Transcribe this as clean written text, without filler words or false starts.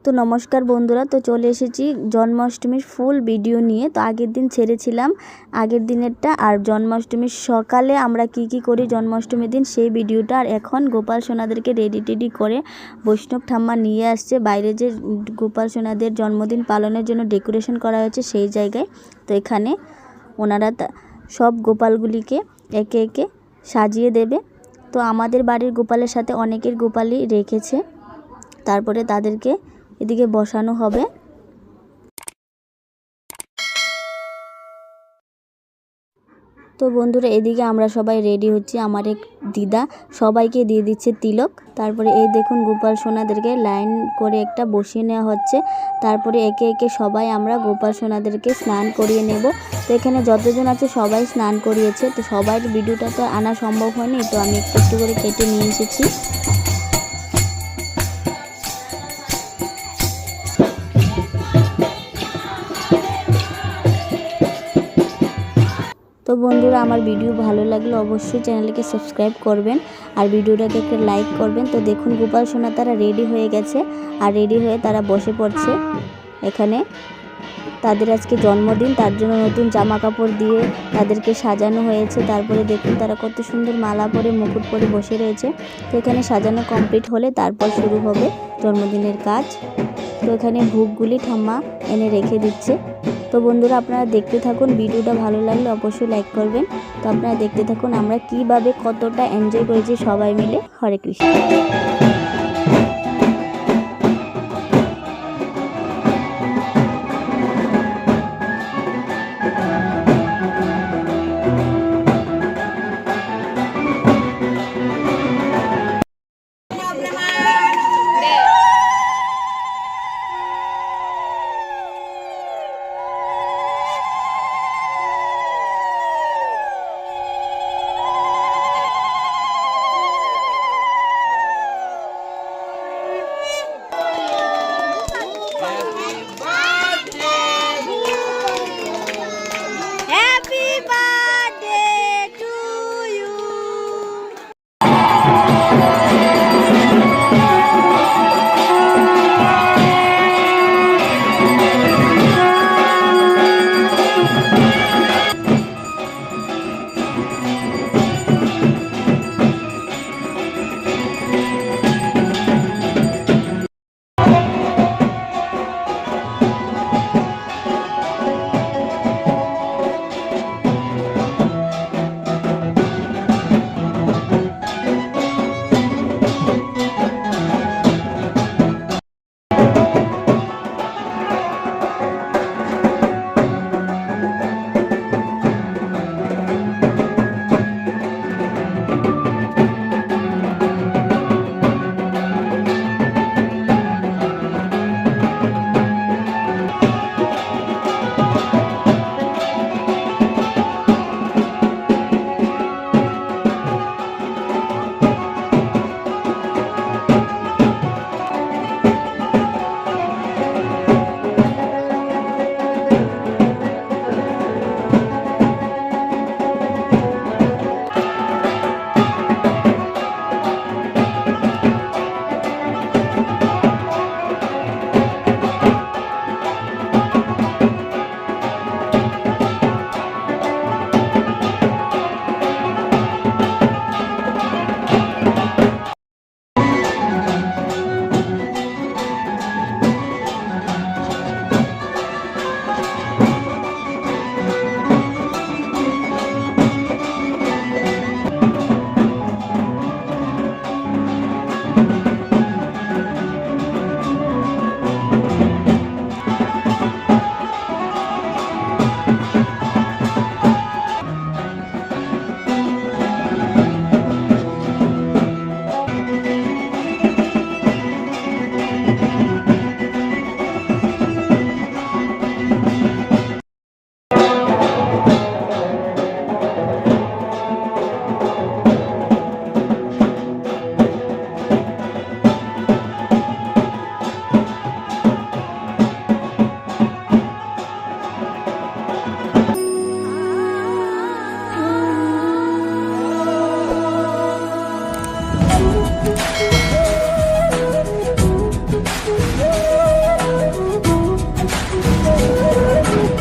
তো নমস্কার বন্ধুরা, তো চলে এসেছি জন্মাষ্টমীর ফুল ভিডিও নিয়ে। তো আগের দিন ছেড়েছিলাম আগের দিনেরটা, আর জন্মাষ্টমীর সকালে আমরা কি করি জন্মাষ্টমীর দিন সেই ভিডিওটা। আর এখন গোপাল সোনাদেরকে রেডি করে বৈষ্ণব ঠাম্মা নিয়ে আসছে বাইরে, যে গোপাল সোনাদের জন্মদিন পালনের জন্য ডেকোরেশন করা হয়েছে সেই জায়গায়। তো এখানে ওনারা সব গোপালগুলিকে একে একে সাজিয়ে দেবে। তো আমাদের বাড়ির গোপালের সাথে অনেকের গোপালই রেখেছে, তারপরে তাদেরকে এদিকে বসানো হবে। তো বন্ধুরা, এদিকে আমরা সবাই রেডি হচ্ছি। আমার এক দিদা সবাইকে দিয়ে দিচ্ছে তিলক। তারপরে এই দেখুন গোপাল সোনাদেরকে লাইন করে একটা বসিয়ে নেওয়া হচ্ছে। তারপরে একে একে সবাই আমরা গোপাল সোনাদেরকে স্নান করিয়ে নেব। তো এখানে যতজন আছে সবাই স্নান করিয়েছে। তো সবার ভিডিওটা তো আনা সম্ভব হয়নি, তো আমি একটু একটু করে কেটে নিয়ে এসেছি। তো বন্ধুরা, আমার ভিডিও ভালো লাগলে অবশ্যই চ্যানেলকে সাবস্ক্রাইব করবেন আর ভিডিওটাকে একটা লাইক করবেন। তো দেখুন গোপাল সোনা তারা রেডি হয়ে গেছে, আর রেডি হয়ে তারা বসে পড়ছে। এখানে তাদের আজকে জন্মদিন, তার জন্য নতুন জামা কাপড় দিয়ে তাদেরকে সাজানো হয়েছে। তারপরে দেখুন তারা কত সুন্দর মালা পরে মুকুট পরে বসে রয়েছে। তো এখানে সাজানো কমপ্লিট হলে তারপর শুরু হবে জন্মদিনের কাজ। তো এখানে ভোগগুলি ঠাম্মা এনে রেখে দিচ্ছে। তো বন্ধুরা, আপনারা দেখতে থাকুন, ভিডিওটা ভালো লাগলে অবশ্যই লাইক করবেন। তো আপনারা দেখতে থাকুন আমরা কিভাবে কতটা এনজয় করেছি সবাই মিলে। হরে কৃষ্ণ।